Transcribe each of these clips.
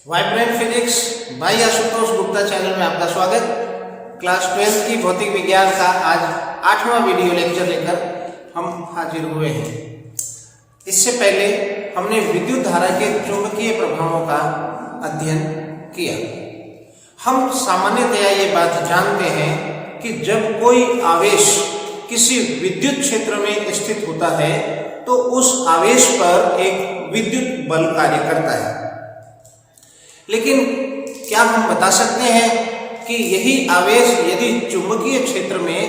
Vibrant physics by Ashutosh Gupta channel में आपका स्वागत। क्लास 12 की भौतिक विज्ञान का आज 8वां वीडियो लेक्चर लेकर हम हाजिर हुए हैं। इससे पहले हमने विद्युत धारा के चुंबकीय प्रभावों का अध्ययन किया। हम सामान्यतया ये बात जानते हैं कि जब कोई आवेश किसी विद्युत क्षेत्र में स्थित होता है तो उस आवेश पर एक विद्युत बल कार्य करता है। लेकिन क्या हम बता सकते हैं कि यही आवेश यदि चुंबकीय क्षेत्र में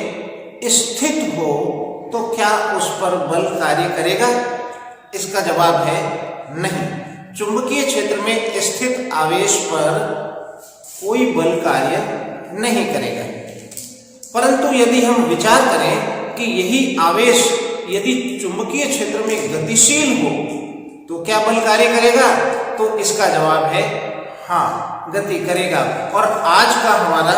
स्थित हो तो क्या उस पर बल कार्य करेगा? इसका जवाब है नहीं। चुंबकीय क्षेत्र में स्थित आवेश पर कोई बल कार्य नहीं करेगा। परंतु यदि हम विचार करें कि यही आवेश यदि चुंबकीय क्षेत्र में गतिशील हो तो क्या बल कार्य करेगा? तो इसका जवाब है हाँ, गति करेगा। और आज का हमारा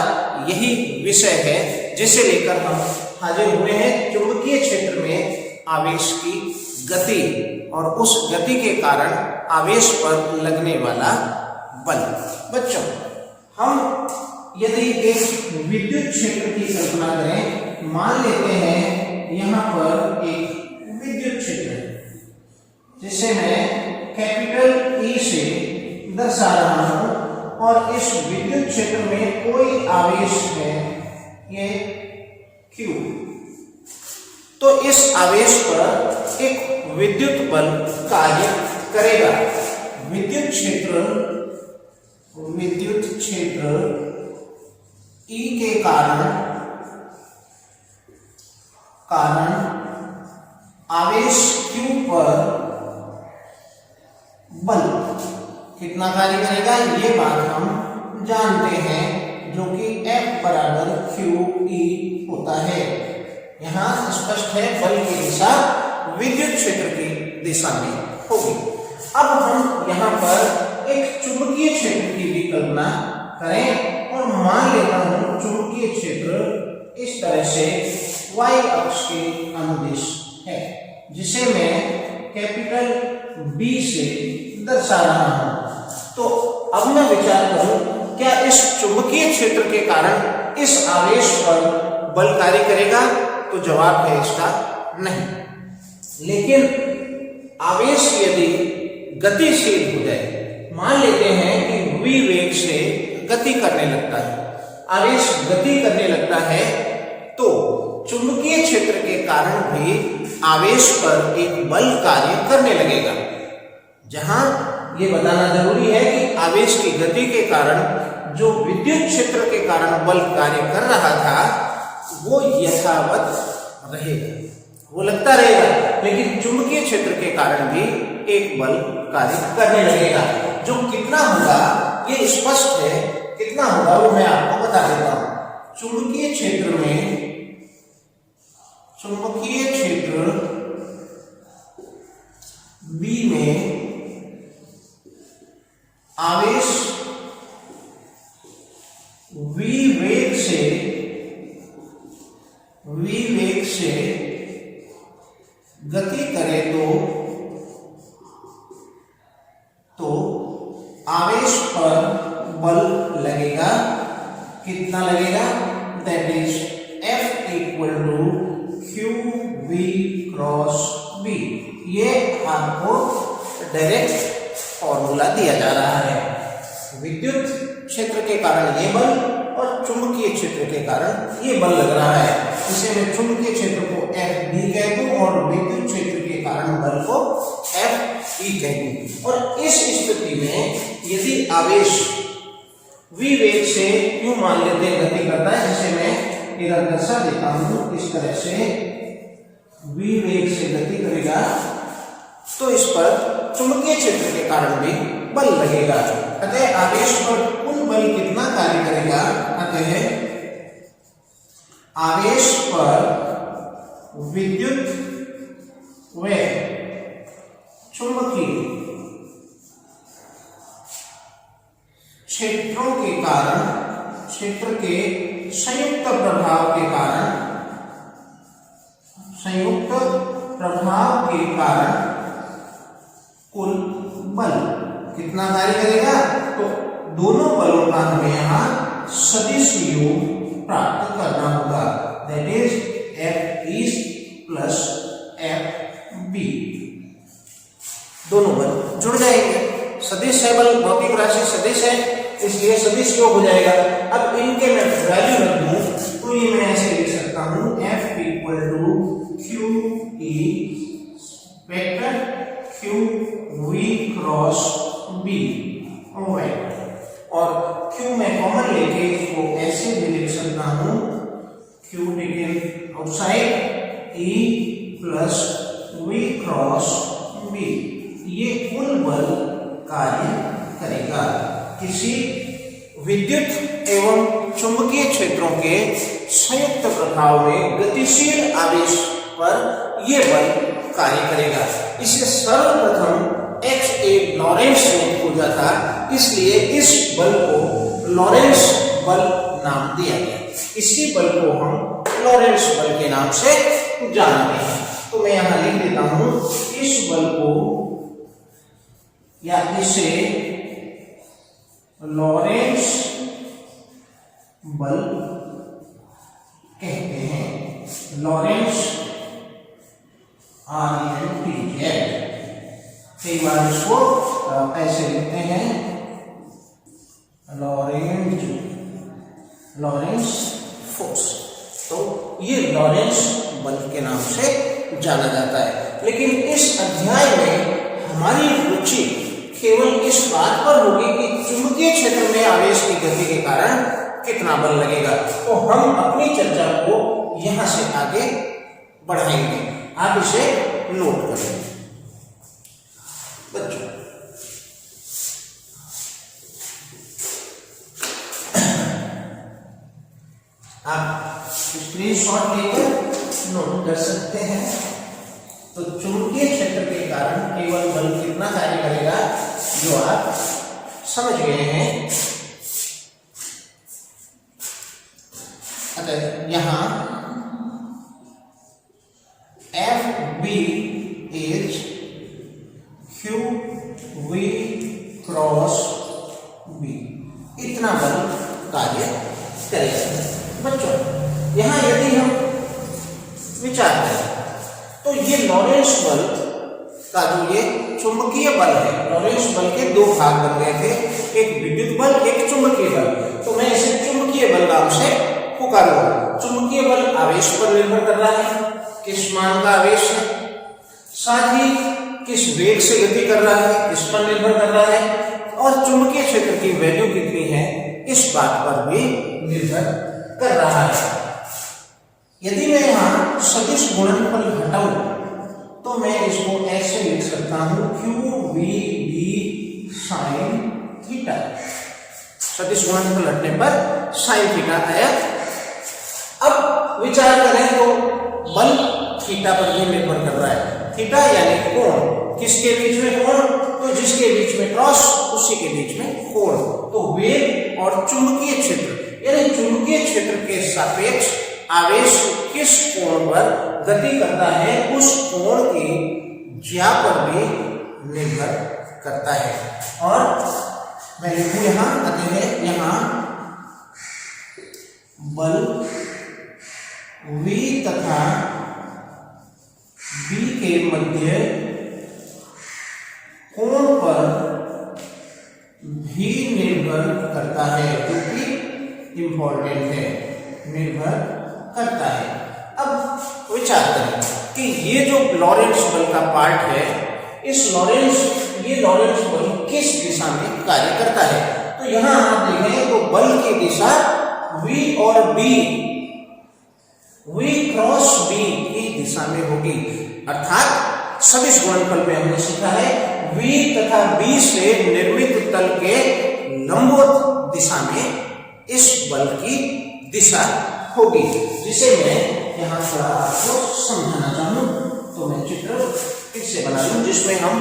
यही विषय है जिसे लेकर हम हाजिर हुए हैं, चुंबकीय क्षेत्र में आवेश की गति और उस गति के कारण आवेश पर लगने वाला बल। बच्चों, हम यदि एक विद्युत क्षेत्र की कल्पना करें, मान लेते हैं यहाँ पर एक विद्युत क्षेत्र है जिसे मैं कैपिटल ई से दर्शा रहा हूं और इस विद्युत क्षेत्र में कोई आवेश है, ये Q। तो इस आवेश पर एक विद्युत बल कार्य करेगा। विद्युत क्षेत्र E के कारण आवेश Q पर बल कितना कार्य करेगा ये बात हम जानते हैं, जो कि F बराबर QE होता है। यहाँ स्पष्ट है बल की दिशा विद्युत क्षेत्र की दिशा में होगी। अब हम यहाँ पर एक चुंबकीय क्षेत्र की भी कल्पना करें और मान लेता हूँ चुंबकीय क्षेत्र इस तरह से y अक्ष के अनुदिश है जिसे मैं कैपिटल B से दर्शा रहा हूं। तो अब मैं विचार करूं, क्या इस चुंबकीय क्षेत्र के कारण इस आवेश पर बल कार्य करेगा? तो जवाब है इसका नहीं। लेकिन आवेश यदि गतिशील हो जाए, मान लेते हैं कि v वेग से गति करने लगता है, आवेश गति करने लगता है, तो चुंबकीय क्षेत्र के कारण भी आवेश पर एक बल कार्य करने लगेगा। जहां ये बताना जरूरी है कि आवेश की गति के कारण जो विद्युत क्षेत्र के कारण बल कार्य कर रहा था वो यथावत रहेगा, वो लगता रहेगा, लेकिन चुंबकीय क्षेत्र के कारण भी एक बल कार्य करने लगेगा। जो कितना होगा ये स्पष्ट है, कितना होगा वो मैं आपको बता देता हूं। चुंबकीय क्षेत्र B में आवेश v वेग से गति करे तो आवेश पर बल लगेगा। कितना लगेगा? That is F equal to QV cross B। ये आपको डायरेक्ट फॉर्मूला दिया जा रहा है। विद्युत क्षेत्र के कारण ये बल और चुंबकीय क्षेत्र के कारण ये बल लग रहा है। इसे मैं चुंबकीय क्षेत्र को FB कह दूं और विद्युत क्षेत्र के कारण बल को FE कह दूं। और इस स्थिति में यदि आवेश v वेग से यूं मान लेते हैं गति करता है, जिसे मैं इधर दर्शा देता हूं इस तरह से, v वेग से गति करेगा तो इस पर चुंबकीय क्षेत्र के कारण भी बल लगेगा। अतः आवेश पर कुल बल कितना कार्य करेगा? अतः आवेश पर विद्युत व चुंबकीय क्षेत्रों के कारण, क्षेत्र के संयुक्त प्रभाव के कारण कुल बल कितना कार्य करेगा? तो दोनों बलों का हमें यहाँ सदिश योग प्राप्त करना होगा, दैट इज F ईस्ट प्लस F बी। दोनों बल जुड़ जाएंगे, सदिश है बल, भौतिक राशि सदिश है, इसलिए सदिश योग हो जाएगा। अब इनके मैं वैल्यू रख दूं तो ये मैं ऐसे लिख सकता हूं F equal to q E vector q v cross B, और क्यू में कॉमन लेके इसको ऐसे भी लिख सकता हूं q taken outside E plus v cross B. ये कुल बल कार्य करेगा किसी विद्युत एवं चुंबकीय क्षेत्रों के संयुक्त प्रभाव में गतिशील आवेश पर यह बल कार्य करेगा। इसे सर्वप्रथम H.A. लॉरेंस ने खोजा था, इसलिए इस बल को लॉरेंस बल नाम दिया गया। इसी बल को हम लॉरेंस बल के नाम से जानते हैं। तो मैं यहां लिख देता हूं, इस बल को या इसे लॉरेंस बल कहते हैं, लॉरेंस RLTZ। कई बार इसको ऐसे लिखते हैं लॉरेंस फोर्स। तो ये लॉरेंस बल के नाम से जाना जाता है। लेकिन इस अध्याय में हमारी रुचि केवल इस बात पर होगी कि चुंबकीय क्षेत्र में आवेश की गति के कारण कितना बल लगेगा। तो हम अपनी चर्चा को यहां से आगे बढ़ाएंगे, आप इसे नोट करें बच्चों। आप स्क्रीनशॉट लेकर नोट कर सकते हैं। तो चुंबकीय क्षेत्र के कारण केवल बल कितना कार्य करेगा, जो आप समझ गए हैं। अतः यहां F B is Q V cross B, इतना बल कार्य करेगा। बच्चों यहां यदि हम विचार करें तो ये लॉरेंस बल का जो ये चुंबकीय बल है, लॉरेंस बल के दो भाग बन गए थे, एक विद्युत बल, एक चुंबकीय बल। तो मैं इसे चुंबकीय बल नाम से पुकारूंगा। चुंबकीय बल आवेश पर निर्भर कर रहा है, किस मान का आवेश है, साथ ही किस वेग से गति कर रहा है, इस पर निर्भर कर रहा है, और चुंबकीय क्षेत्र की वैल्यू कितनी है इस बात पर भी निर्भर कर रहा है। यदि मैं यहां सदिश गुणनफल हटाऊं तो मैं इसको ऐसे लिख सकता हूं q v B sine theta. सदिश गुणनफल हटने पर साइन थीटा आया। अब विचार करें तो बल थीटा पर भी निर्भर कर रहा है। थीटा यानी कोण, किसके बीच में कोण, तो जिसके बीच में क्रॉस उसी के बीच में कोण। तो वेग और चुंबकीय क्षेत्र यानी चुंबकीय क्षेत्र के सापेक्ष आवेश किस कोण पर गति करता है, उस कोण की ज्या पर भी निर्भर करता है। और मैं लिखूं यहां, अतः यहां बल V तथा B के मध्य कोण पर भी निर्भर करता है, क्योंकि इंपॉर्टेंट है, निर्भर करता है। अब विचार करें कि ये जो लॉरेंस बल का पार्ट है, ये लॉरेंस बल किस दिशा में कार्य करता है। तो यहां आप देखें तो बल की दिशा V और B, V क्रॉस B की दिशा में होगी। अर्थात सदिश गुणनफल में हमने सीखा है V तथा B से निर्मित तल के लंबवत दिशा में इस बल की दिशा होगी, जिसे मैं यहां थोड़ा आपको समझाना चाहूं। तो मैं चित्र फिर से बना लूं, जिसमें हम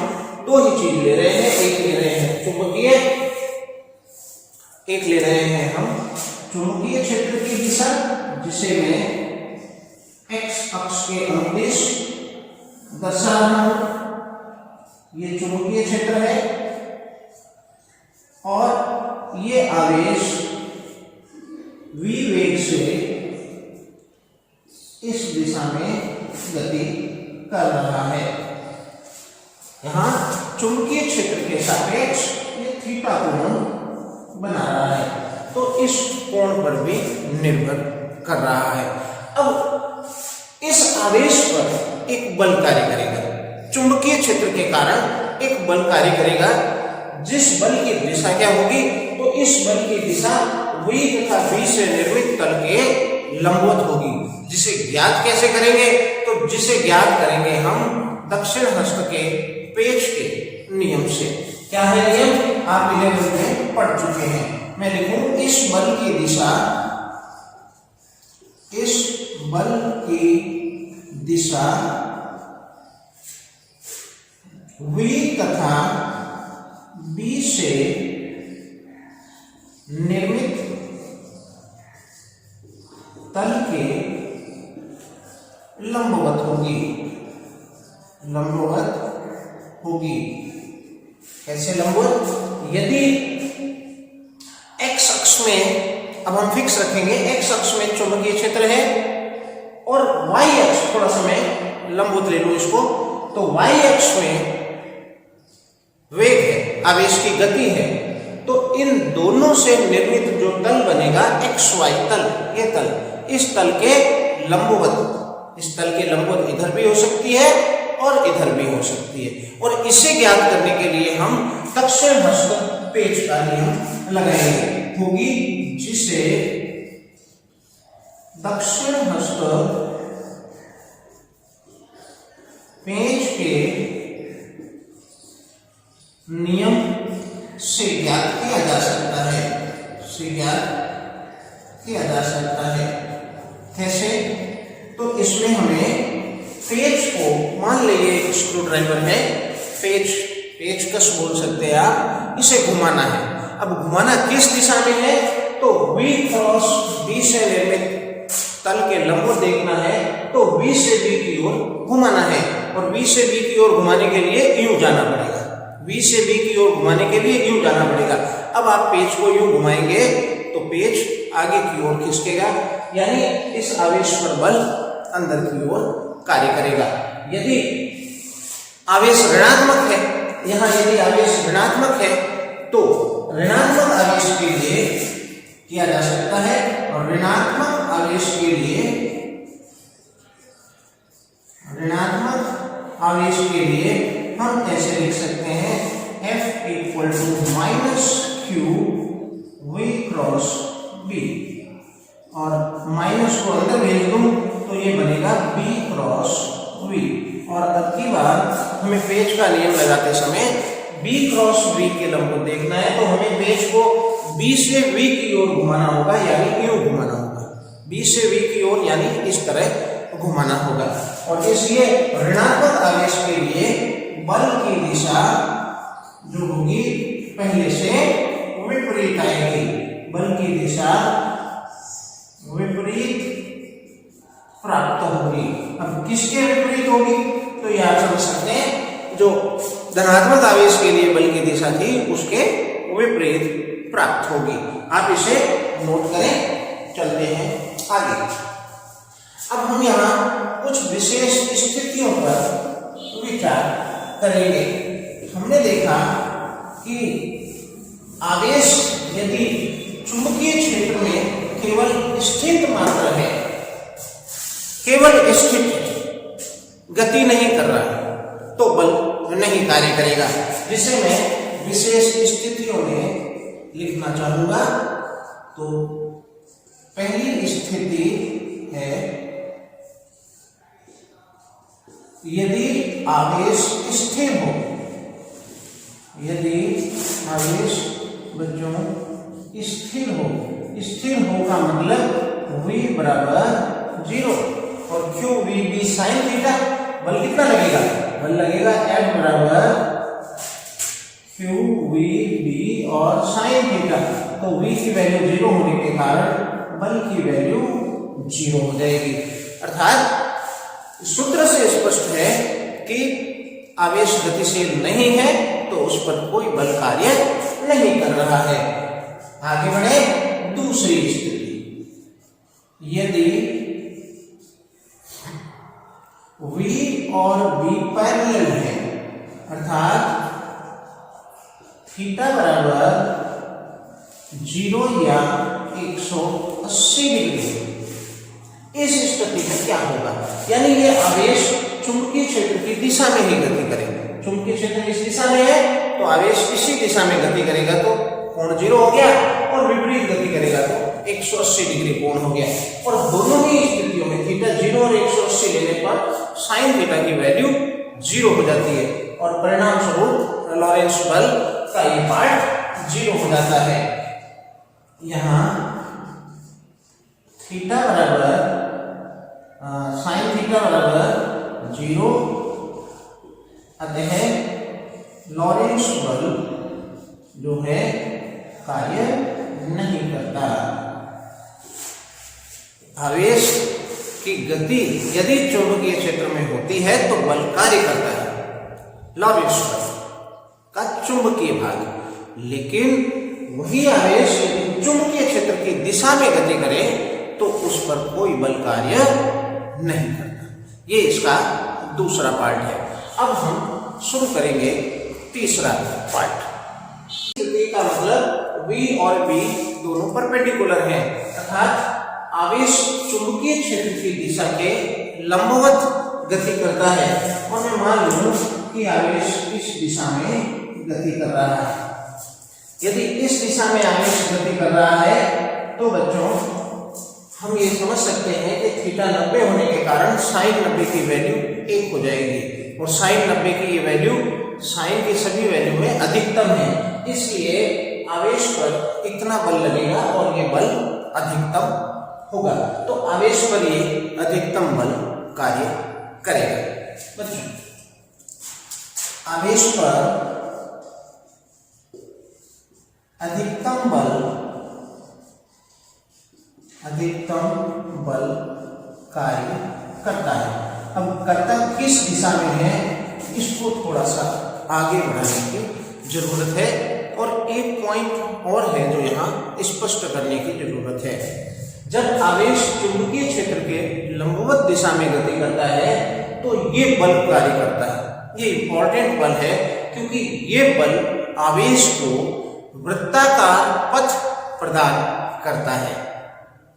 दो ही चीज ले रहे हैं, एक ले रहे हैं चुंबकीय, एक ले रहे हैं हम चुंबकीय क्षेत्र की दिशा, जिसे मैं x अक्ष के अनुदिश दर्शा रहा हूं। ये चुंबकीय क्षेत्र है और ये आवेश v वेग से इस दिशा में गति कर रहा है। यहाँ चुंबकीय क्षेत्र के सापेक्ष ये थीटा कोण बना रहा है, तो इस कोण पर भी निर्भर कर रहा है। अब इस आवेश पर एक बल कार्य करेगा, चुंबकीय क्षेत्र के कारण एक बल कार्य करेगा, जिस बल की दिशा क्या होगी, तो इस बल की दिशा v तथा v से निर्मित तल के लंबवत होगी। जिसे ज्ञात कैसे करेंगे, तो जिसे ज्ञात करेंगे हम दक्षिण हस्त के पेच के नियम से। क्या है नियम, आप 11वीं में पढ़ चुके हैं। मैं लिखूं इस बल की दिशा, इस बल की दिशा v तथा b से निर्मित तल के लंबवत होगी, लंबवत होगी। कैसे लंबवत, यदि x अक्ष में, अब हम फिक्स रखेंगे, x अक्ष में चुंबकीय क्षेत्र है और y अक्ष, थोड़ा सा मैं लंबवत ले लूं इसको, तो y अक्ष में वेग है, आवेश की गति है, तो इन दोनों से निर्मित जो तल बनेगा xy तल, ये तल, इस तल के लंबवत, इस तल के लंबवत इधर भी हो सकती है और इधर भी हो सकती है। और इसे ज्ञात करने के लिए हम दक्षिण हस्त पेच का नियम लगाएंगे, होगी जिसे दक्षिण हस्त पेच के नियम से ज्ञात किया जा सकता है, से ज्ञात किया जा सकता है। कैसे, तो इसमें हमें पेच को, मान लीजिए एक स्क्रू ड्राइवर है, पेचकस बोल सकते हैं आप, इसे घुमाना है। अब घुमाना किस दिशा में है, तो v क्रॉस b से निर्मित तल के लंबवत देखना है, तो v से b की ओर घुमाना है, और v से b की ओर घुमाने के लिए यूं जाना पड़ेगा, v से b की ओर घुमाने के लिए यूं जाना पड़ेगा। अब आप पेच को यूं घुमाएंगे तो पेच आगे की ओर खिसकेगा, यानी इस आवेश पर बल अंदर की ओर कार्य करेगा। यदि आवेश ऋणात्मक है, यहाँ यदि आवेश ऋणात्मक है, तो ऋणात्मक आवेश के लिए किया जा सकता है, और ऋणात्मक आवेश के लिए, ऋणात्मक आवेश के लिए हम कैसे लिख सकते हैं, F equal to minus q v cross b, और माइनस को अंदर भेज दूं तो ये बनेगा b क्रॉस v। और अब की बार हमें पेच का नियम लगाते समय b क्रॉस v के लंबवत देखना है, तो हमें पेच को b से v की ओर घुमाना होगा, यानी यूं घुमाना होगा, b से v की ओर यानी इस तरह घुमाना होगा। और इसलिए ऋणात्मक आवेश के लिए बल की दिशा जो होगी पहले से विपरीत आएगी, बल की दिशा विपरीत प्राप्त होगी। अब किसके विपरीत होगी, तो ये आप समझ सकते हैं, जो धनात्मक आवेश के लिए बल की दिशा थी उसके विपरीत प्राप्त होगी। आप इसे नोट करें, चलते हैं आगे। अब हम यहाँ कुछ विशेष स्थितियों पर विचार करेंगे। हमने देखा कि आवेश यदि चुंबकीय क्षेत्र में केवल स्थिर मात्रा है, केवल स्थिर गति नहीं कर रहा है, तो बल नहीं कार्य करेगा, जिसे मैं विशेष स्थितियों में लिखना चाहूंगा। तो पहली स्थिति है यदि आवेश स्थिर हो, यदि आवेश बच्चों स्थिर हो, स्थिर हो का मतलब v बराबर 0 और q v B sine theta, बल कितना लगेगा, बल लगेगा F बराबर क्यू वी बी और साइन थीटा। तो v की वैल्यू 0 होने के कारण बल की वैल्यू 0 हो जाएगी। अर्थात सूत्र से स्पष्ट है कि आवेश गतिशील नहीं है तो उस पर कोई बल कार्य नहीं कर रहा है। आगे बढ़े दूसरी स्थिति, यदि V और B पैरेलल है, अर्थात थीटा बराबर 0 या 180 डिग्री, इस स्थिति में क्या होगा? यानी ये आवेश चुंबकीय क्षेत्र की दिशा में ही गति करेगा। चुंबकीय क्षेत्र इस दिशा में है तो आवेश इसी दिशा में गति करेगा, तो कोण 0 हो गया, और विपरीत गति करेगा तो 180 डिग्री कोण हो गया। और दोनों ही स्थितियों में थीटा 0 और 180 लेने पर साइन थीटा की वैल्यू 0 हो जाती है, और परिणाम स्वरूप लॉरेंस बल का ये पार्ट 0 हो जाता है। यहाँ थीटा बराबर साइन थीटा बराबर 0, अतः लॉरेंस बल जो है कार्य नहीं करता। आवेश की गति यदि चुंबकीय क्षेत्र में होती है तो बल कार्य करता है, लॉरेंस बल का चुंबकीय भाग। लेकिन वही आवेश यदि चुंबकीय क्षेत्र की दिशा में गति करे तो उस पर कोई बल कार्य नहीं करता। ये इसका दूसरा पार्ट है। अब हम शुरू करेंगे तीसरा पार्ट। का मतलब V और B दोनों परपेंडिकुलर हैं, अर्थात आवेश चुंबकीय क्षेत्र की दिशा के लंबवत गति करता है। और मैं मान लूं कि आवेश इस दिशा में गति कर रहा है। यदि इस दिशा में आवेश गति कर रहा है तो बच्चों हम ये समझ सकते हैं कि थीटा 90 होने के कारण साइन 90 की वैल्यू 1 हो जाएगी, और साइन 90 की ये वैल्यू साइन की सभी वैल्यू में अधिकतम है, इसलिए आवेश पर इतना बल लगेगा और ये बल अधिकतम होगा। तो आवेश पर ये अधिकतम बल कार्य करेगा। बच्चों आवेश पर अधिकतम बल कार्य करता है। अब करता किस दिशा में है, इसको थोड़ा सा आगे बढ़ाने की जरूरत है, और एक पॉइंट और है जो यहाँ स्पष्ट करने की जरूरत है। जब आवेश चुंबकीय क्षेत्र के लंबवत दिशा में गति करता है तो ये बल कार्य करता है। ये इंपॉर्टेंट बल है क्योंकि ये बल आवेश को वृत्ताकार पथ प्रदान करता है।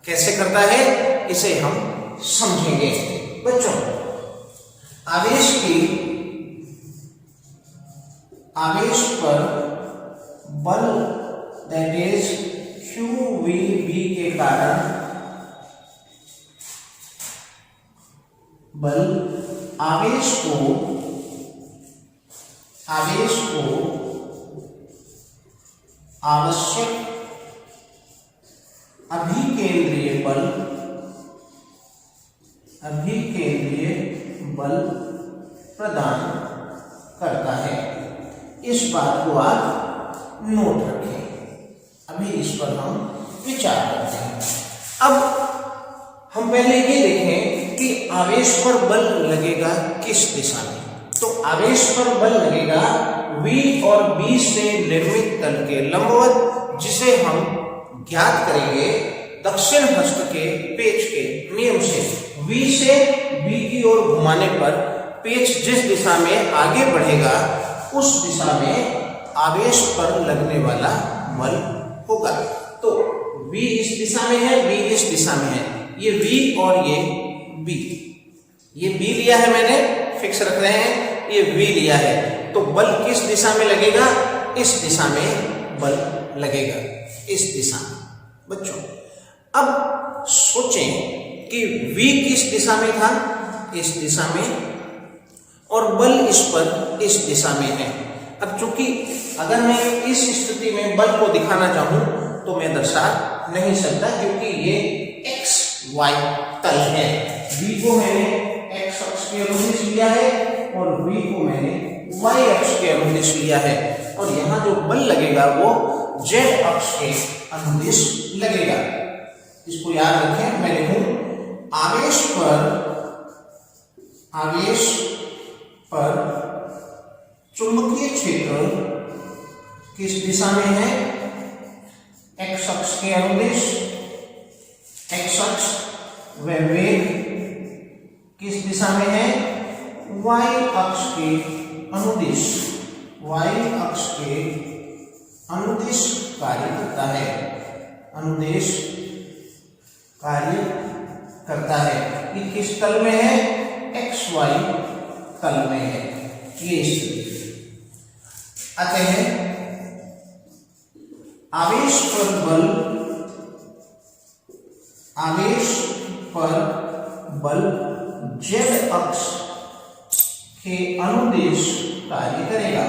कैसे करता है इसे हम समझेंगे। बच्चों आवेश पर बल दैट इज QVB के कारण बल आवेश को आवश्यक अभिकेंद्रीय बल प्रदान करता है। इस बात को आप नोट रखें। अभी इस पर हम विचार करते हैं। अब हम पहले ये देखें कि आवेश पर बल लगेगा किस दिशा में। तो आवेश पर बल लगेगा V और B से निर्मित तल के लंबवत, जिसे हम ज्ञात करेंगे दक्षिण हस्त के पेच के नियम से। V से B की ओर घुमाने पर पेच जिस दिशा में आगे बढ़ेगा उस दिशा में आवेश पर लगने वाला बल होगा। तो V इस दिशा में है, B इस दिशा में है, ये V और ये B, ये B लिया है मैंने, फिक्स रख रहे हैं, ये V लिया है। तो बल किस दिशा में लगेगा, इस दिशा में बल लगेगा, इस दिशा में। बच्चों अब सोचें कि V किस दिशा में था, इस दिशा में, और बल इस पर इस दिशा में है। अब चूंकि अगर मैं इस स्थिति में बल को दिखाना चाहूं तो मैं दर्शा नहीं सकता, क्योंकि ये x y तल है। V को मैंने x अक्ष के अनुदिश लिया है और V को मैंने y अक्ष के अनुदिश लिया है, और यहाँ जो बल लगेगा वो z अक्ष के अनुदिश लगेगा। इसको याद रखें। मैं लिखूं आवेश पर चुंबकीय क्षेत्र किस दिशा में है, एक्स अक्ष के अनुदिश, एक्स अक्ष व वेग किस दिशा में है, वाई अक्ष के अनुदिश, वाई अक्ष के अनुदिश कार्य करता है, अनुदिश कार्य करता है। ये किस तल में है, एक्स वाई तल में है। ये स्थिति आते हैं आवेश पर बल, आवेश पर बल जेड अक्ष के अनुदिश कार्य करेगा,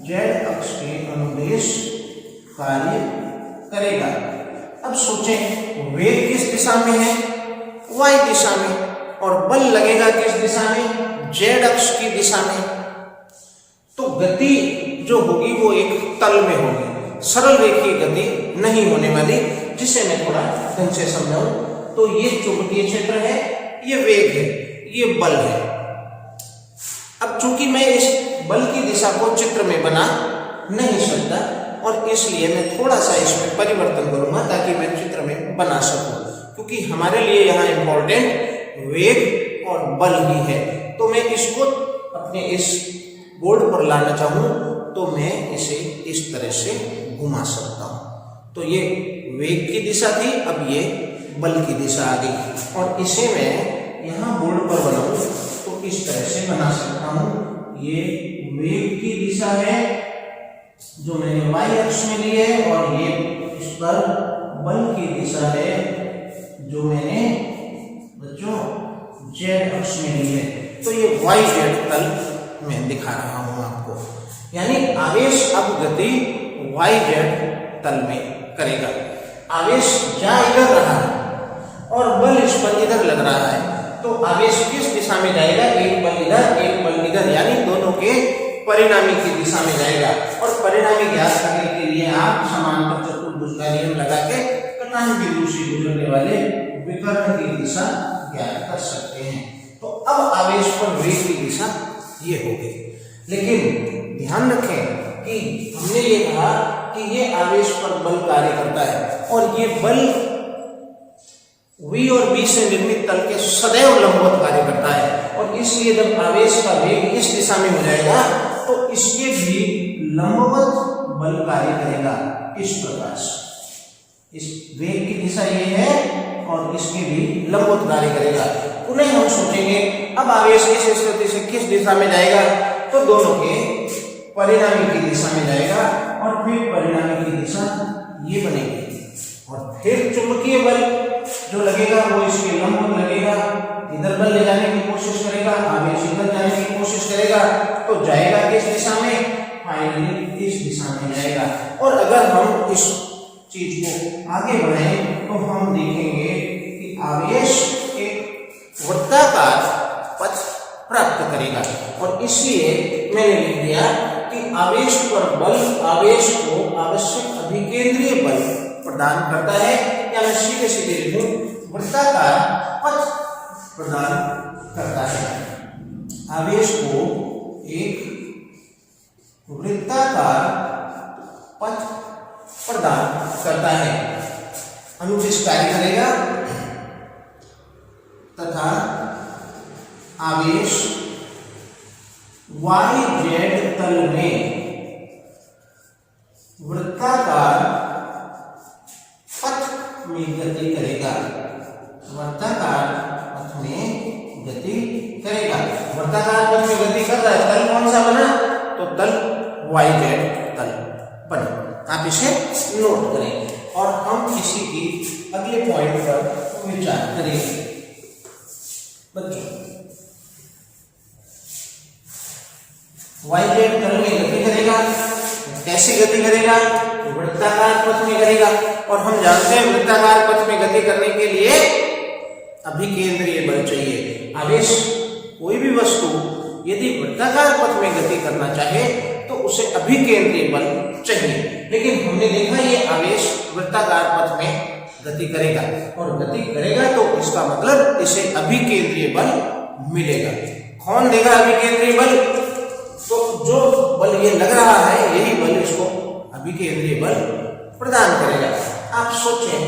जेड अक्ष के अनुदिश कार्य करेगा। अब सोचें वेग किस दिशा में है, वाई दिशा में, और बल लगेगा किस दिशा में, जेड अक्ष की दिशा में। तो गति जो होगी वो एक तल में होगी, सरल रेखीय गति नहीं होने वाली। जिसे मैं थोड़ा ढंग से समझाऊं तो ये चुंबकीय क्षेत्र है, ये वेग है, ये बल है। अब चूंकि मैं इस बल की दिशा को चित्र में बना नहीं सकता और इसलिए मैं थोड़ा सा इसमें परिवर्तन करूंगा ताकि मैं चित्र में बना सकूं, क्योंकि हमारे लिए यहाँ इंपॉर्टेंट वेग और बल ही है। तो मैं इसको अपने इस बोर्ड पर लाना चाहूं तो मैं इसे इस तरह से घुमा सकता हूं। तो ये वेग की दिशा थी, अब ये बल की दिशा आ गई और इसे मैं यहाँ बोर्ड पर बनाऊं तो इस तरह से बना सकता हूं। ये वेग की दिशा है जो मैंने वाई अक्ष में ली है और ये इस पर बल की दिशा है जो मैंने बच्चों जेड अक्ष में ली है। तो ये वाई जेड तल में दिखा रहा हूं आपको, यानी आवेश अब गति वाई जेड तल में करेगा। आवेश जा इधर रहा है और बल इस पर इधर लग रहा है, तो आवेश किस दिशा में जाएगा, एक बल इधर एक बल इधर, यानी दोनों के परिणामी की दिशा में जाएगा। और परिणामी ज्ञात करने के लिए आप समांतर चतुर्भुज का नियम लगा के कटान बिंदु से गुजरने वाले विकर्ण की दिशा ज्ञात कर सकते हैं। तो अब आवेश पर वेग की दिशा ये हो गई, लेकिन ध्यान रखें कि हमने ये कहा कि ये आवेश पर बल कार्य करता है और ये बल V और B से निर्मित तल के सदैव लंबवत कार्य करता है, और इसलिए जब आवेश का वेग इस दिशा में हो जाएगा तो इसके भी लंबवत बल कार्य करेगा इस प्रकार से। इस वेग की दिशा ये है और इसके भी लंबवत कार्य करेगा। पुनः हम सोचेंगे अब आवेश इस स्थिति से किस दिशा में जाएगा, तो दोनों के परिणामी की दिशा में जाएगा और फिर परिणामी की दिशा ये बनेगी और फिर चुंबकीय बल जो लगेगा वो इसके लंबवत लगेगा, इधर बल ले जाने की कोशिश करेगा, आवेश इधर जाने की कोशिश करेगा, तो जाएगा किस दिशा में, फाइनली इस दिशा में जाएगा। और अगर हम इस चीज को आगे बढ़ाएं तो हम देखेंगे कि आवेश एक वृत्ताकार पथ प्राप्त करेगा, और इसलिए मैंने लिख दिया कि आवेश पर बल आवेश को आवश्यक अभिकेंद्रीय बल प्रदान करता है, या मैं सीधे सीधे लिखूं वृत्ताकार पथ प्रदान करता है। आवेश को एक वृत्ताकार पथ प्रदान करता है, अनुदिश कार्य करेगा तथा आवेश वाई जेड तल में वृत्ताकार पथ में गति करेगा, वृत्ताकार पथ में गति करेगा। वृत्ताकार पथ में गति कर रहा है, तल कौन सा बना, तो तल वाई जेड तल बना। आप इसे नोट करें और हम इसी की अगले पॉइंट पर विचार करेंगे। बच्चों वाई जेड तल में गति करेगा, कैसे गति करेगा, वृत्ताकार पथ में करेगा, और हम जानते हैं वृत्ताकार पथ में गति करने के लिए अभिकेंद्रीय बल चाहिए। आवेश कोई भी वस्तु यदि वृत्ताकार पथ में गति करना चाहे तो उसे अभिकेंद्रीय बल चाहिए, लेकिन हमने देखा ये आवेश वृत्ताकार पथ में गति करेगा, और गति करेगा तो इसका मतलब इसे अभिकेंद्रीय बल मिलेगा। कौन देगा अभिकेंद्रीय बल, तो जो बल ये लग रहा है यही बल इसको अभिकेंद्रीय बल प्रदान करेगा। आप सोचें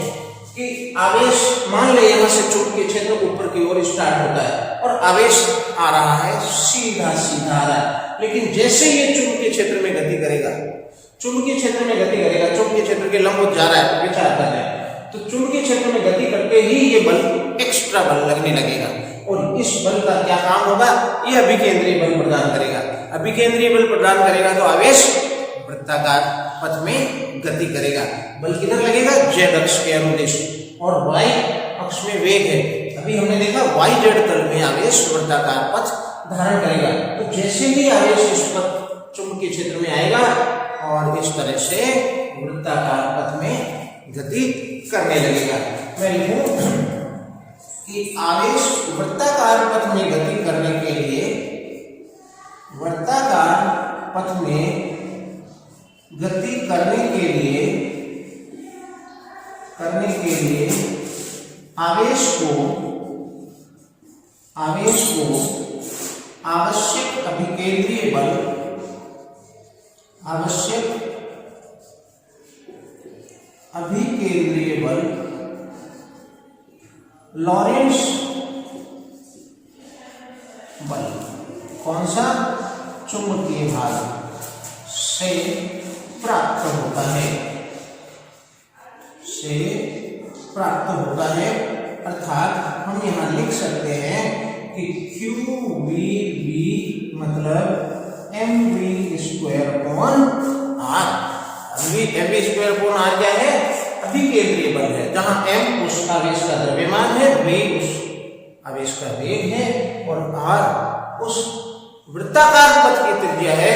कि आवेश, मान ले यहाँ से चुंबकीय क्षेत्र ऊपर की ओर स्टार्ट होता है और आवेश आ रहा है, सीधा सीधा आ रहा है, लेकिन जैसे ये चुंबकीय क्षेत्र में गति करेगा, चुंबकीय क्षेत्र में गति करेगा, चुंबकीय क्षेत्र के लंबवत जा रहा है, विचार कर रहे हैं, तो चुंबकीय क्षेत्र में गति करके ही ये बल, एक्स्ट्रा बल लगने लगेगा और इस बल का क्या काम होगा, ये अभिकेंद्रीय बल प्रदान करेगा। अभिकेंद्रीय बल प्रदान करेगा तो आवेश वृत्ताकार पथ में गति करेगा। बल किधर लगेगा, z अक्ष के अनुदिश, और y अक्ष में वेग है। अभी हमने देखा yz तल में आवेश वृत्ताकार पथ धारण करेगा। तो जैसे ही आवेश इस पथ चुंबकीय क्षेत्र में आएगा और इस तरह से वृत्ताकार पथ में गति करने लगेगा। मैं लिखूं कि आवेश वृत्ताकार पथ में गति करने के लिए, वृत्ताकार पथ में गति करने के लिए आवेश को आवश्यक अभिकेंद्रीय बल लॉरेंस बल, कौन सा, चुंबकीय भाग से प्राप्त होता है, अर्थात हम यहाँ लिख सकते हैं कि QVB मतलब mv² r। mv² r क्या है, अभिकेंद्रीय बल है, जहां m उस आवेश का द्रव्यमान है, v उस आवेश का वेग है और r उस वृत्ताकार पथ की त्रिज्या है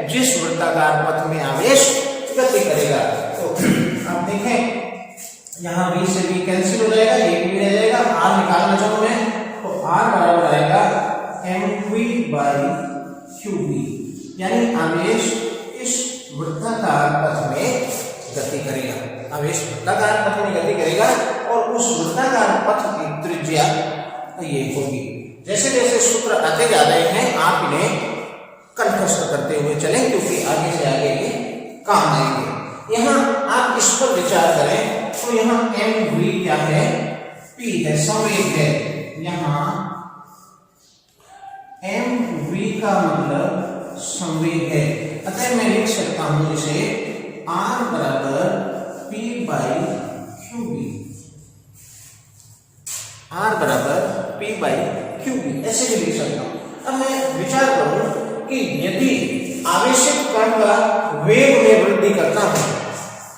जिस वृत्ताकार पथ में आवेश गति करेगा। तो आप देखें यहाँ v से v कैंसिल हो जाएगा, एक भी रह जाएगा, r निकालना चाहूं मैं तो r बराबर आएगा mv/qv, यानी आवेश इस वृत्ताकार पथ में गति करेगा, आवेश वृत्ताकार पथ में गति करेगा और उस वृत्ताकार पथ की त्रिज्या ये होगी। जैसे जैसे सूत्र आते जा रहे हैं आप इन्हें कंठस्थ करते हुए चलें, क्योंकि आगे से आगे ये काम आएंगे। यहाँ आप इस पर विचार करें तो यहाँ mv क्या है, p है, संवेग है। यहाँ mv का मतलब संवेग है, अतः मैं लिख सकता हूं इसे r बराबर p/qv, r बराबर p/qv, ऐसे भी लिख सकता हूं। अब मैं विचार करूं कि यदि आवेशित कण का वेग में वृद्धि करता हूं,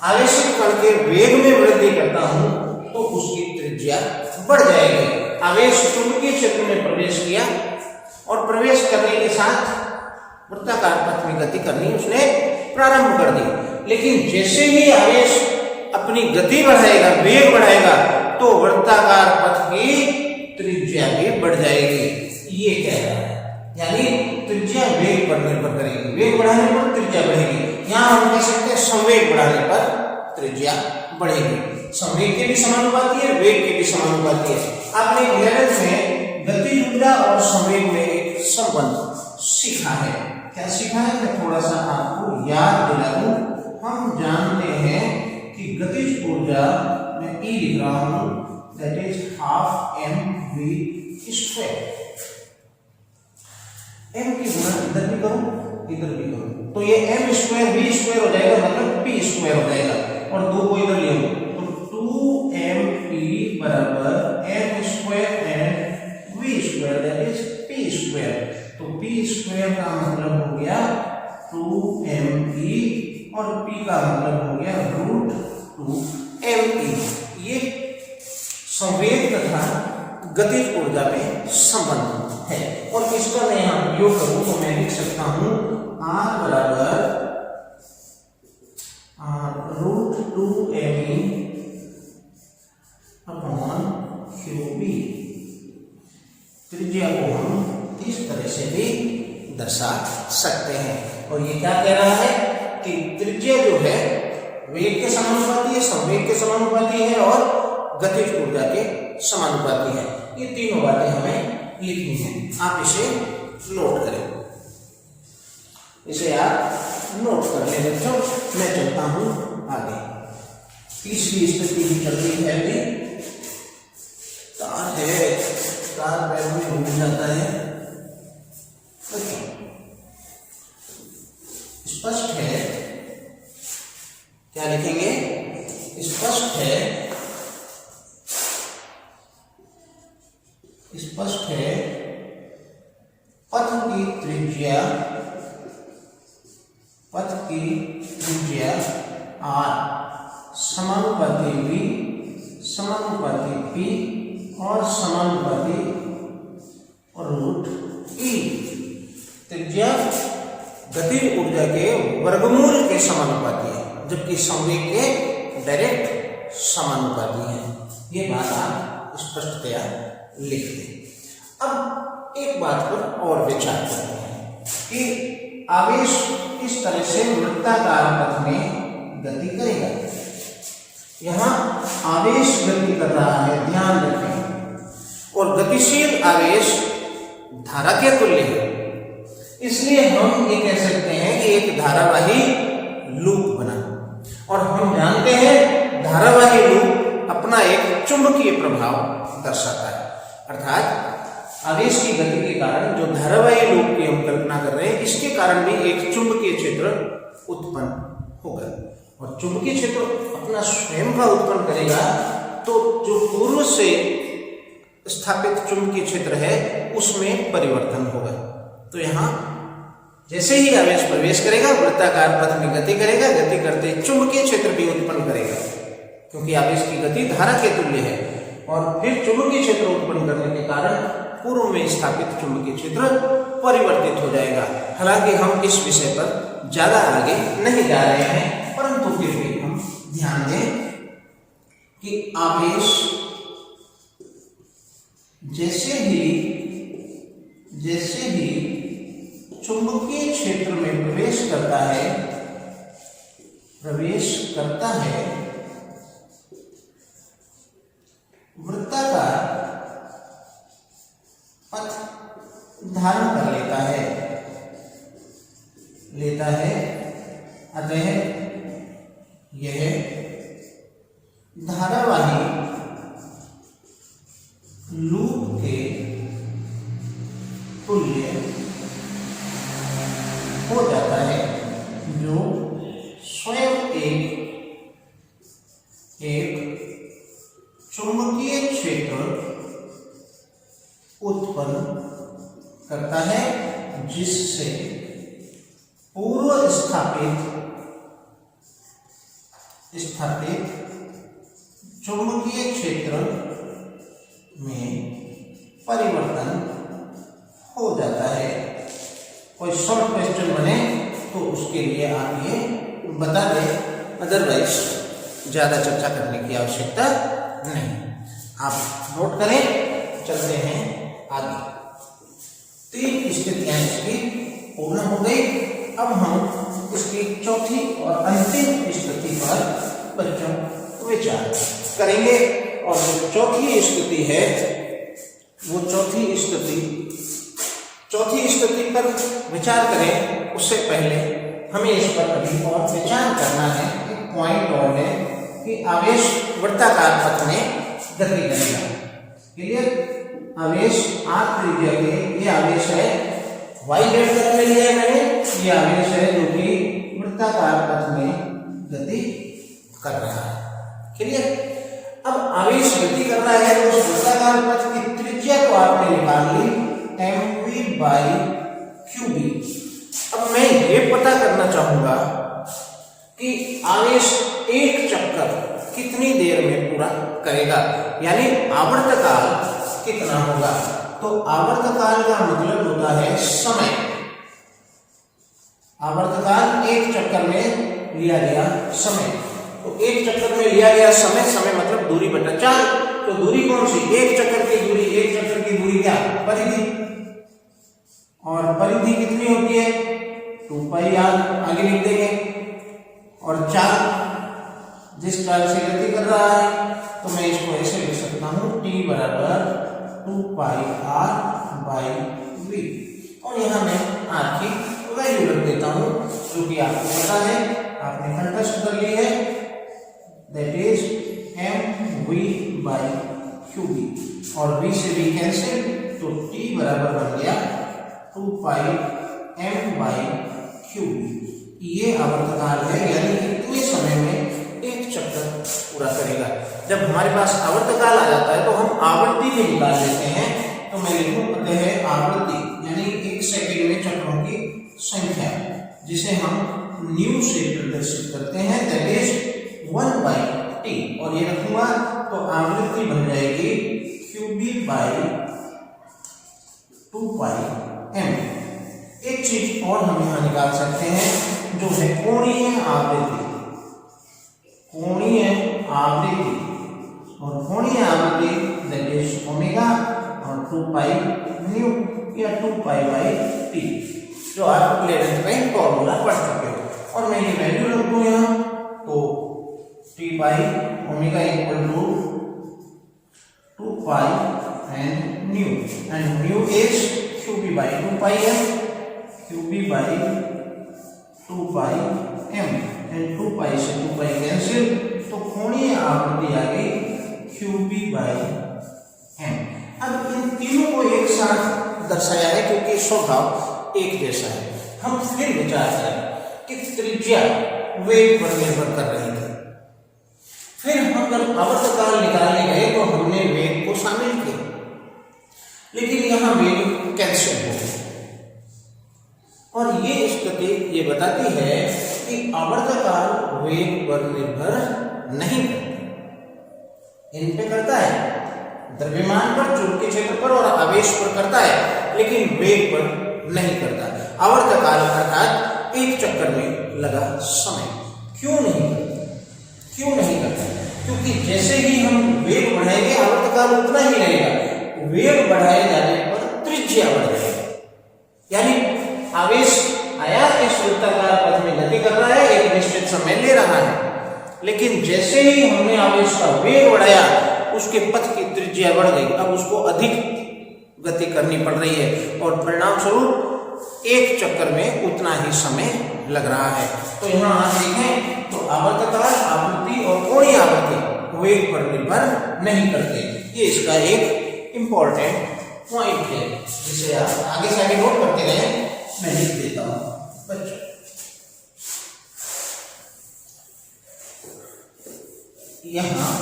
आवेशित कण के वेग में वृद्धि करता हूं तो उसकी त्रिज्या बढ़ जाएगी। आवेश चुंबकीय क्षेत्र में प्रवेश किया और प्रवेश करने के साथ वृत्ताकार पथ में गति करनी उसने प्रारंभ कर दी, लेकिन जैसे ही आवेश अपनी गति बढ़ाएगा, वेग बढ़ाएगा, तो वृत्ताकार पथ की त्रिज्या भी बढ़ जाएगी। ये कह रहा है, यानी त्रिज्या वेग पर निर्भर करेगी, वेग बढ़ाने पर त्रिज्या बढ़ेगी। यहाँ हम कह सकते हैं संवेग बढ़ाने पर त्रिज्या बढ़ेगी। संवेग के भी समानुपाती है, वेग के भी समानुपाती है। आपने 11th में गतिज ऊर्जा और संवेग में एक संबंध सीखा है। क्या सीखा है, मैं थोड़ा सा आपको याद दिला दूं। हम जानते हैं कि गतिज ऊर्जा में E लिख रहा हूं, that is half mv²। m की गुणा इधर भी करूं, इधर भी करूं, तो ये m² v² हो जाएगा, मतलब p² हो जाएगा, और 2 को इधर ले आऊं तो 2mp बराबर m² and v², that is p²। तो p² का मतलब हो गया 2mp और p का मतलब हो गया √2mp। ये संवेग तथा गतिज ऊर्जा में संबंध है, और इसका मैं यहाँ उपयोग करूं तो मैं लिख सकता हूं r बराबर √2me अपॉन qb। त्रिज्या को हम इस तरह से भी दर्शा सकते हैं, और ये क्या कह रहा है कि त्रिज्या जो है वेग के समानुपाती है, संवेग के समानुपाती है और गतिज ऊर्जा के समानुपाती है। ये तीनों बातें हमें लिखनी है, आप इसे नोट करें, इसे आप नोट कर ले बच्चों। मैं चलता हूं आगे। तीसरी स्थिति भी चल रही है अभी। तार है, तार बैग में घूम जाता है। स्पष्ट है, क्या लिखेंगे? स्पष्ट है, स्पष्ट है पथ की त्रिज्या r समानुपाती v, समानुपाती p और समानुपाती रूट e। त्रिज्या गतिज ऊर्जा के वर्गमूल के समानुपाती है, जबकि संवेग के डायरेक्ट समानुपाती है। ये बात आप स्पष्टतया लिख दें। अब एक बात पर और विचार करते हैं कि आवेश किस तरह से वृत्ताकार पथ में गति करेगा। यहाँ आवेश गति कर रहा है, ध्यान रखें, और गतिशील आवेश धारा के तुल्य है। इसलिए हम ये कह सकते हैं कि एक धारावाही लूप बना, और हम जानते हैं धारावाही लूप अपना एक चुंबकीय प्रभाव दर्शाता है। अर्थात आवेश की गति के कारण जो धारावाही लूप की हम कल्पना कर रहे हैं, इसके कारण भी एक चुंबकीय क्षेत्र उत्पन्न होगा, और चुंबकीय क्षेत्र अपना स्वयं का उत्पन्न करेगा तो जो पूर्व से स्थापित चुंबकीय क्षेत्र है उसमें परिवर्तन होगा। तो यहाँ जैसे ही आवेश प्रवेश करेगा, वृत्ताकार पथ में गति करेगा, गति करते चुंबकीय क्षेत्र भी उत्पन्न करेगा, क्योंकि आवेश की गति धारा के तुल्य है, और फिर चुंबकीय क्षेत्र उत्पन्न करने के कारण पूर्व में स्थापित चुंबकीय क्षेत्र परिवर्तित हो जाएगा। हालांकि हम इस विषय पर ज्यादा आगे नहीं जा रहे हैं, परंतु फिर भी हम ध्यान दें कि आवेश जैसे ही चुंबकीय क्षेत्र में प्रवेश करता है, वृत्ताकार पथ धारण कर लेता है। अतः यह धारावाही लूप के तुल्य हो जाता है, जो स्वयं एक चुंबकीय क्षेत्र उत्पन्न करता है, जिससे पूर्व स्थापित चुंबकीय क्षेत्र में परिवर्तन हो जाता है। कोई शॉर्ट क्वेश्चन बने तो उसके लिए आप ये बता दें, अदरवाइज ज्यादा चर्चा करने की आवश्यकता नहीं। आप नोट करें, चलते हैं आगे। 3 स्थितियां इसकी पूर्ण हो गई। अब हम इसकी चौथी और अंतिम स्थिति पर बच्चों विचार करेंगे, और जो चौथी स्थिति है वो चौथी स्थिति पर विचार करें उससे पहले हमें इस पर अभी और विचार करना है। एक पॉइंट और है कि आवेश वृत्ताकार पथ में गति करेगा। क्लियर? आवेश r त्रिज्या के, ये आवेश है y वेक्टर में लिया है मैंने, ये आवेश है जो कि वृत्ताकार पथ में गति कर रहा है। क्लियर? अब आवेश गति कर रहा है तो उस वृत्ताकार पथ की त्रिज्या को आपने निकाल ली, mv/qb। अब मैं ये पता करना चाहूंगा कि आवेश एक चक्कर कितनी देर में पूरा करेगा, यानी आवर्तकाल कितना होगा। तो आवर्तकाल का मतलब होता है समय। आवर्तकाल एक चक्कर में लिया गया समय, तो एक चक्कर में लिया गया समय मतलब दूरी बटा 4। तो दूरी कौन सी? एक चक्कर की दूरी क्या? परिधि। और परिधि कितनी होती है? 2πr, आगे लिख देंगे। और 4 जिस चाल से गति कर रहा है, तो मैं इसको ऐसे लिख सकता हूं, t = 2πr/v। और यहां मैं r की वैल्यू रख देता हूं जो कि आपको पता है, आपने कंठस्थ कर ली है, दैट इज mv/qb और v से v कैंसिल, तो t बराबर बन गया 2πm/qb। ये आवर्तकाल है, यानी कितने समय में एक चक्कर पूरा करेगा। जब हमारे पास आवर्तकाल आ जाता है तो हम आवृत्ति भी निकाल लेते हैं। तो मैं लिखूं पते है आवृत्ति, यानी एक सेकंड में चक्रों की संख्या, जिसे हम न्यू से प्रदर्शित करते हैं, दैट इज 1/t। और ये रखूंगा तो आवृत्ति बन जाएगी qb/2πm। एक चीज और हम यहां निकाल सकते हैं जो है कोणीय आवृत्ति। कोणीय आवृत्ति और कोणीय आवृत्ति दैट इज ओमेगा और 2π न्यू या 2π/t, जो आप 11th में फॉर्मूला पढ़ चुके हो। और मैं ये वैल्यू रख दूं यहां, तो t/ओमेगा equal to 2π and nu is qb/2πm, qb/2πm and 2π से 2π कैंसिल, तो कोणीय आवृत्ति आ गई qb/m। अब इन तीनों को एक साथ दर्शाया है क्योंकि स्वभाव एक जैसा है। हम फिर विचार करें कि त्रिज्या वेग पर निर्भर कर रही थी। फिर हम जब आवर्तकाल निकालने गए तो हमने वेग को शामिल किया, लेकिन यहां वेग कैंसिल हो गया। और ये स्थिति ये बताती है कि आवर्तकाल वेग पर निर्भर नहीं करता। इन पे करता है, द्रव्यमान पर, चुंबकीय क्षेत्र पर और आवेश पर करता है, लेकिन वेग पर नहीं करता। आवर्तकाल अर्थात एक चक्कर में लगा समय क्यों नहीं करता? क्योंकि जैसे ही हम वेग बढ़ाएंगे आवर्तकाल उतना ही रहेगा। वेग बढ़ाए जाने पर त्रिज्या बढ़ जाएगी, यानी आवेश आया, इस वृत्ताकार पथ में गति कर रहा है, एक निश्चित समय ले रहा है, लेकिन जैसे ही हमने आवेश का वेग बढ़ाया उसके पथ की त्रिज्या बढ़ गई। अब उसको अधिक गति करनी पड़ रही है और परिणाम स्वरूप एक चक्कर में उतना ही समय लग रहा है। तो यहाँ आप देखें तो आवर्तकाल, आवृत्ति और कोणीय आवृत्ति वेग पर निर्भर नहीं करते। ये इसका एक इंपॉर्टेंट पॉइंट है, जिसे आप आगे से आगे नोट करते रहे। मैं लिख देता हूं बच्चों, यहां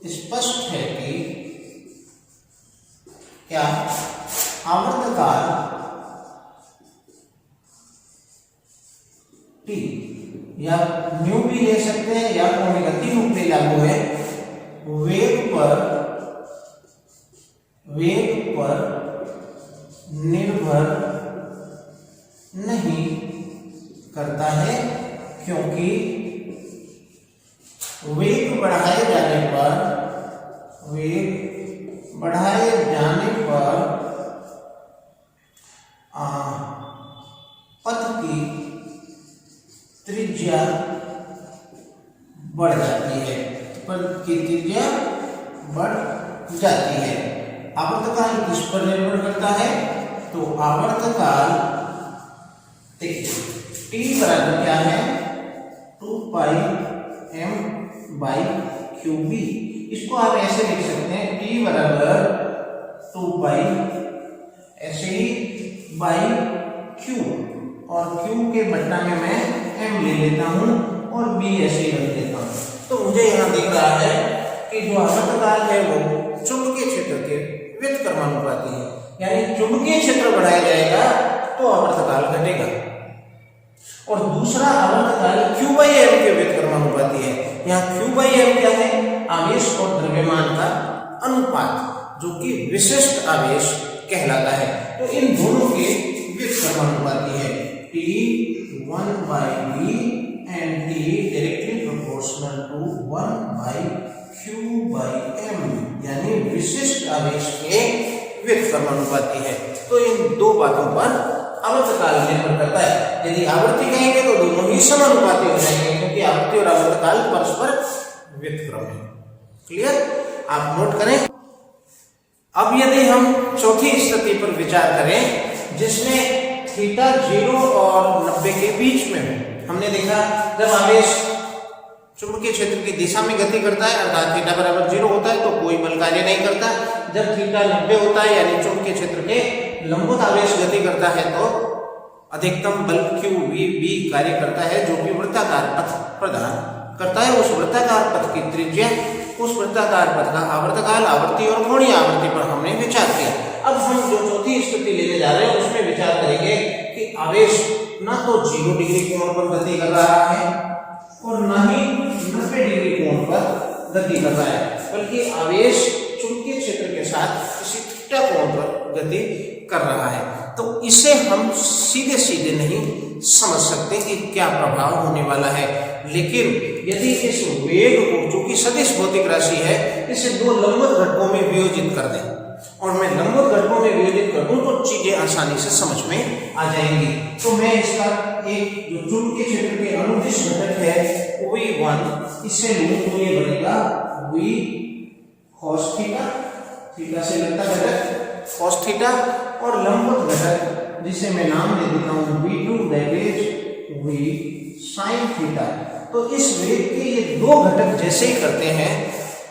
स्पष्ट है कि क्या आवर्तकाल t या न्यू भी ले सकते हैं या ओमेगा, तीनों पे लागू है, वेग पर निर्भर नहीं करता है, क्योंकि वेग बढ़ाए जाने पर पथ की त्रिज्या बढ़ जाती है, पथ की त्रिज्या बढ़ जाती है। आवर्तकाल किस पर निर्भर करता है? तो आवर्तकाल देखिए t बराबर क्या है, 2πm/qb। इसको आप ऐसे लिख सकते हैं, t बराबर 2π ऐसे ही बाई q, और q के बट्टा में मैं m ले लेता हूं और b ऐसे ही रख देता हूं। तो मुझे यहां दिख रहा है कि जो आवर्तकाल है वो चुंबकीय क्षेत्र के व्युत्क्रमानुपाती है, यानी चुंबकीय क्षेत्र बढ़ाया जाएगा तो आवर्तकाल घटेगा। और दूसरा आवर्तकाल q/m के व्युत्क्रमानुपाती है। यहाँ q/m क्या है? आवेश और द्रव्यमान का अनुपात, जो कि विशिष्ट आवेश कहलाता है। तो इन दोनों के व्युत्क्रमानुपाती है T1/v and T directly proportional to 1/q/m, यानी विशिष्ट आवेश के व्युत्क्रमानुपाती है। तो इन दो बातों पर आवर्तकाल निर्भर करता है। यदि आवृत्ति कहेंगे तो दोनों ही समानुपाती हो जाएंगे, क्योंकि आवृत्ति और आवर्तकाल परस्पर व्युत्क्रम है। क्लियर? आप नोट करें। अब यदि हम चौथी स्थिति पर विचार करें जिसमें थीटा 0 और 90 के बीच में हो, हमने देखा जब आवेश चुंबकीय क्षेत्र की दिशा में गति करता है अर्थात थीटा बराबर 0 होता है तो कोई बल कार्य नहीं करता। जब थीटा 90 होता है यानी चुंबकीय क्षेत्र के लंबवत आवेश गति करता है तो अधिकतम बल QVB कार्य करता है जो कि वृत्ताकार पथ प्रदान करता है। उस वृत्ताकार पथ की त्रिज्या, उस वृत्ताकार पथ का आवर्तकाल, आवृत्ति और कोणीय आवृत्ति पर हमने विचार किया। अब हम जो चौथी स्थिति लेने जा रहे हैं उसमें विचार करेंगे कि आवेश ना तो 0 डिग्री कोण पर गति कर रहा है और ना ही 90 डिग्री कोण पर गति कर रहा है, बल्कि आवेश चुंबकीय क्षेत्र के साथ किसी थीटा कोण पर गति कर रहा है। तो इसे हम सीधे सीधे नहीं समझ सकते कि क्या प्रभाव होने वाला है, लेकिन यदि इस वेग को, जो कि सदिश भौतिक राशि है, इसे दो लंबवत घटकों में वियोजित कर दें और मैं लंबवत घटकों में वियोजित कर दूं तो चीजें आसानी से समझ में आ जाएंगी। तो मैं इसका एक जो चुंबकीय क्षेत्र के अनुदिश घटक है V1 इसे लूं तो ये बनेगा V cos थीटा, थीटा से लगता घटक cos थीटा, और लंबवत घटक जिसे मैं नाम दे देता हूं V2 that is V sin theta. तो इस वेग के ये दो घटक जैसे ही करते हैं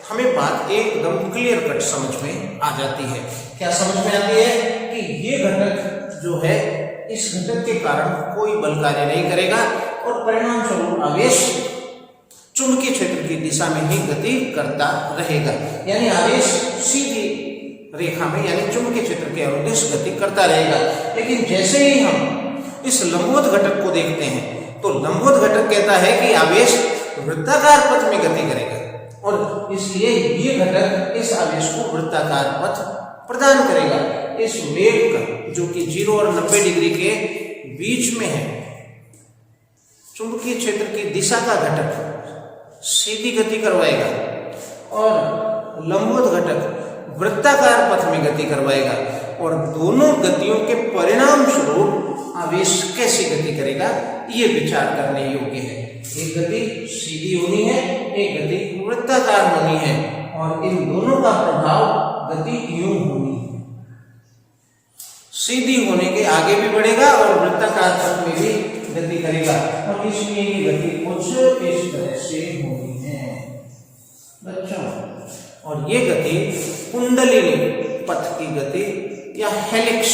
हमें बात एकदम क्लियर कट समझ में आ जाती है। क्या समझ में आती है कि ये घटक जो है इस घटक के कारण कोई बल कार्य नहीं करेगा और परिणाम स्वरूप आवेश चुंबकीय क्षेत्र की दिशा में ही गति करता रहेगा, यानी आवेश सीधी रेखा में यानी चुंबकीय क्षेत्र के अनुदिश गति करता रहेगा। लेकिन जैसे ही हम इस लंबवत घटक को देखते हैं तो लंबवत घटक कहता है कि आवेश वृत्ताकार पथ में गति करेगा और इसलिए ये घटक इस आवेश को वृत्ताकार पथ प्रदान करेगा। इस वेग का जो कि 0 और 90 डिग्री के बीच में है, चुंबकीय क्षेत्र की दिशा का घटक सीधी गति करवाएगा और लंबवत घटक वृत्ताकार पथ में गति करवाएगा, और दोनों गतियों के परिणाम स्वरूप आवेश कैसी गति करेगा ये विचार करने योग्य है। एक गति सीधी होनी है, एक गति वृत्ताकार होनी है, और इन दोनों का प्रभाव गति यूं होनी है। सीधी होने के आगे भी बढ़ेगा और वृत्ताकार पथ में भी गति करेगा, और इसलिए ये गति कुछ इस तरह से होनी है बच्चों। और ये गति कुंडलिनी पथ की गति या हेलिक्स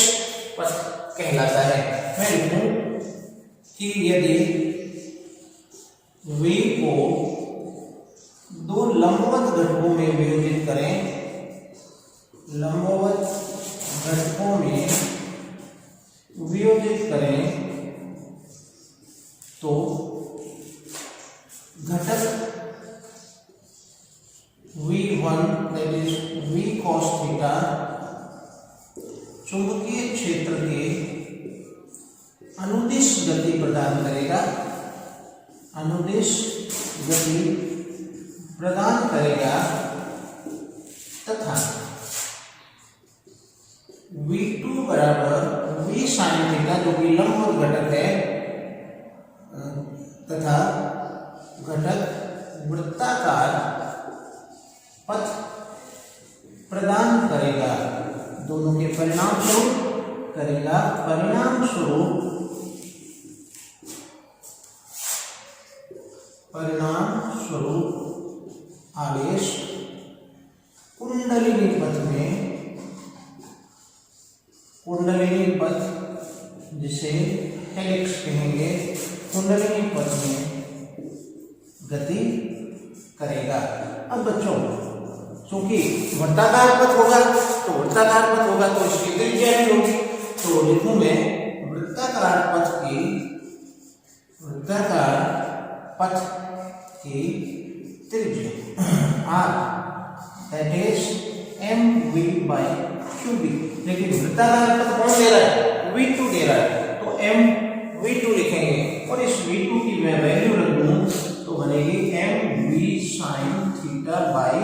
पथ कहलाता है। मैं लिखूं कि यदि V को दो लंबवत घटकों में वियोजित करें, लंबवत घटकों में वियोजित करें तो घटक V1 that is V cos theta चुंबकीय क्षेत्र के अनुदिश गति प्रदान करेगा, अनुदिश गति प्रदान करेगा, तथा V2 बराबर V sin थीटा जो कि लंबवत घटक है तथा घटक वृत्ताकार पथ प्रदान करेगा। दोनों के परिणाम स्वरूप करेगा, परिणाम स्वरूप आवेश कुंडलिनी पथ में, कुंडलिनी पथ जिसे हेलिक्स कहेंगे, कुंडलिनी पथ में गति करेगा। अब बच्चों क्योंकि वृत्ताकार पथ होगा तो वृत्ताकार पथ होगा तो इसकी त्रिज्या भी होगी, तो लिखूं मैं वृत्ताकार पथ की त्रिज्या r दैट इज mv/qb। लेकिन वृत्ताकार पथ कौन दे रहा है? v2 दे रहा है, तो mv2 लिखेंगे और इस v2 की मैं वैल्यू रख दूं तो बनेगी mv sin theta by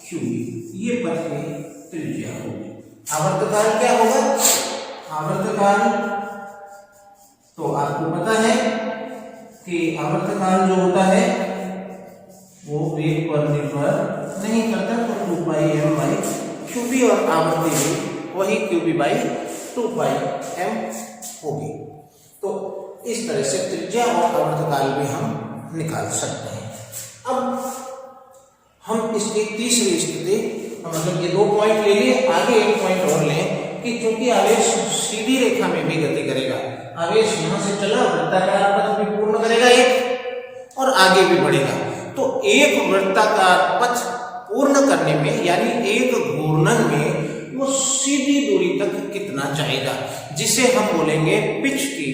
qb। ये पथ की त्रिज्या होगी। आवर्तकाल क्या होगा? आवर्तकाल तो आपको पता है कि आवर्तकाल जो होता है वो वेग पर निर्भर नहीं करता, तो 2πm/qb QB और आवृत्ति भी वही QB बाई 2πm होगी। तो इस तरह से त्रिज्या और आवर्तकाल भी हम निकाल सकते हैं। अब हम इसकी तीसरी स्थिति, मतलब ये 2 पॉइंट ले लिए, आगे एक पॉइंट और लें कि क्योंकि आवेश सीधी रेखा में भी गति करेगा, आवेश यहां से चला वृत्ताकार पथ भी पूर्ण करेगा एक और आगे भी बढ़ेगा, तो एक वृत्ताकार पथ पूर्ण करने में यानी एक घूर्णन में वो सीधी दूरी तक कितना जाएगा, जिसे हम बोलेंगे पिच की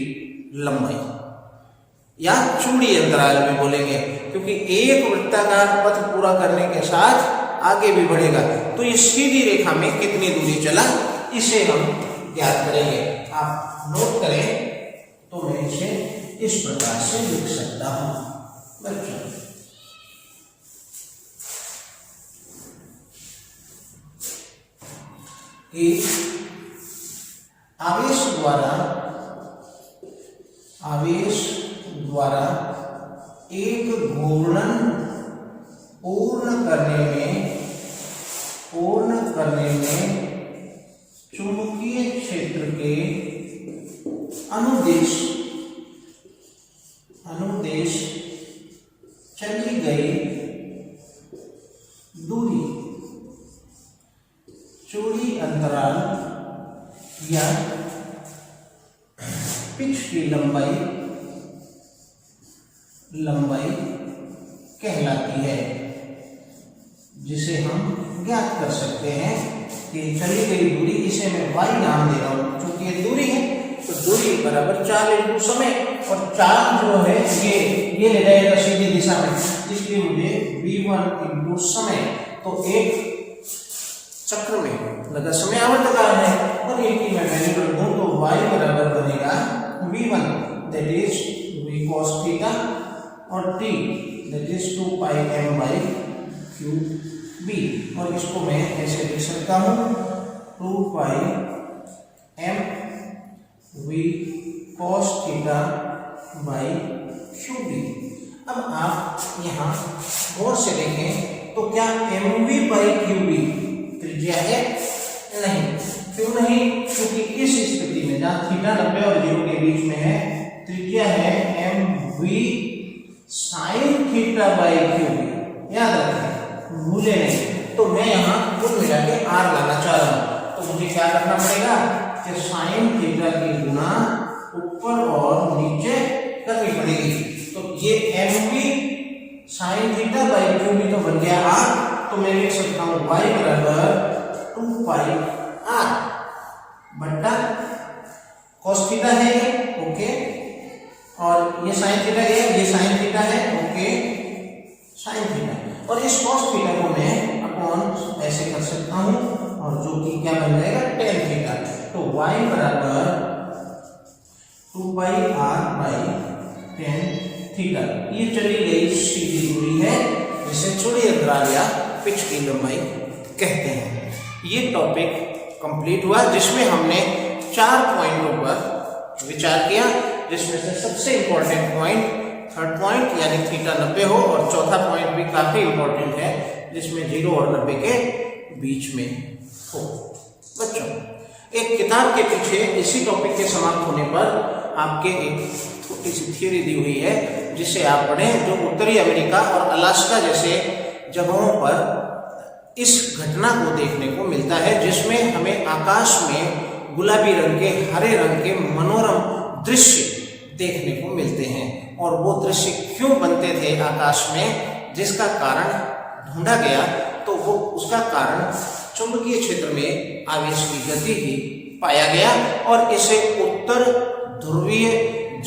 लंबाई या चूड़ी अंतराल भी बोलेंगे, क्योंकि एक वृत्ताकार पथ पूरा करने के साथ आगे भी बढ़ेगा, तो ये सीधी रेखा में कितनी दूरी चला इसे हम ज्ञात करेंगे। आप नोट करें तो मैं इसे इस प्रकार से लिख सकता हूं। बच्चों कि आवेश द्वारा एक घूर्णन पूर्ण करने में चुंबकीय क्षेत्र के अनुदेश चली गई दूरी चूड़ी अंतराल या पिच की लंबाई कहलाती है, जिसे हम ज्ञात कर सकते हैं कि चली गई दूरी, इसे मैं y नाम दे रहा हूं क्योंकि ये दूरी है, तो दूरी बराबर 4 इंटू समय, और 4 जो है ये ले जाएगा सीधी दिशा में, इसलिए मुझे v1 इंटू समय, तो एक चक्र में लगा समय आवर्तकाल है और एक ही मैं वैल्यू रख दूं तो y बराबर बनेगा v1 that is v cos theta और t that is 2πm by qb, और इसको मैं ऐसे लिख सकता हूं 2πm v cos theta by qb। अब आप यहाँ गौर से देखें तो क्या mv by qb त्रिज्या है? नहीं। क्यों नहीं? क्योंकि इस स्थिति में जहां थीटा 90 और 0 के बीच में है, त्रिज्या है mv sin theta by q B. याद रखें, भूले नहीं। तो मैं यहाँ कुल मिला के r लाना चाह रहा हूं, तो मुझे क्या करना पड़ेगा कि sin थीटा की गुना ऊपर और नीचे करनी पड़ेगी। तो ये mv sin theta by q B तो बन गया r, तो मैं लिख सकता हूं y बराबर 2πr बट्टा cos थीटा है ओके, और ये sin थीटा है, ये sin थीटा है ओके, sin थीटा, और इस cos थीटा को मैं अपॉन ऐसे कर सकता हूं, और जो कि क्या बन जाएगा tan थीटा। तो y बराबर 2πr बाई tan थीटा, ये चली गई सीधी दूरी है जिसे चूड़ी अंतराल या पिच की लंबाई कहते हैं। ये टॉपिक कंप्लीट हुआ जिसमें हमने 4 पॉइंटों पर विचार किया, जिसमें से सबसे इंपॉर्टेंट पॉइंट थर्ड पॉइंट यानी थीटा 90 हो, और चौथा पॉइंट भी काफी इंपॉर्टेंट है जिसमें 0 और 90 के बीच में हो। बच्चों, एक किताब के पीछे इसी टॉपिक के समाप्त होने पर आपके एक छोटी सी थियरी दी हुई है जिसे आप पढ़ें, जो उत्तरी अमेरिका और अलास्का जैसे जगहों पर इस घटना को देखने को मिलता है, जिसमें हमें आकाश में गुलाबी रंग के, हरे रंग के मनोरम दृश्य देखने को मिलते हैं। और वो दृश्य क्यों बनते थे आकाश में, जिसका कारण ढूंढा गया, तो वो उसका कारण चुंबकीय क्षेत्र में आवेश की गति ही पाया गया, और इसे उत्तर ध्रुवीय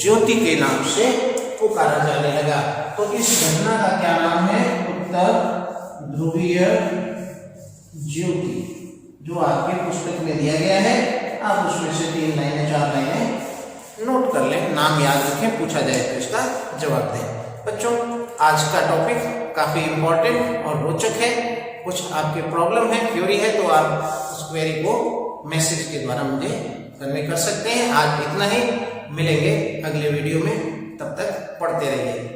ज्योति के नाम से पुकारा जाने लगा। तो इस घटना का क्या नाम है? उत्तर ध्रुवीय ज्योति, जो आपके पुस्तक में दिया गया है। आप उसमें से 3 लाइनें 4 लाइनें नोट कर लें, नाम याद रखें, पूछा जाए तो इसका जवाब दें। बच्चों, आज का टॉपिक काफी इंपॉर्टेंट और रोचक है। कुछ आपके प्रॉब्लम है, क्वेरी है, तो आप उस क्वेरी को मैसेज के द्वारा मुझे कन्वे कर सकते हैं। आज इतना ही, मिलेंगे अगले वीडियो में, तब तक पढ़ते रहिए।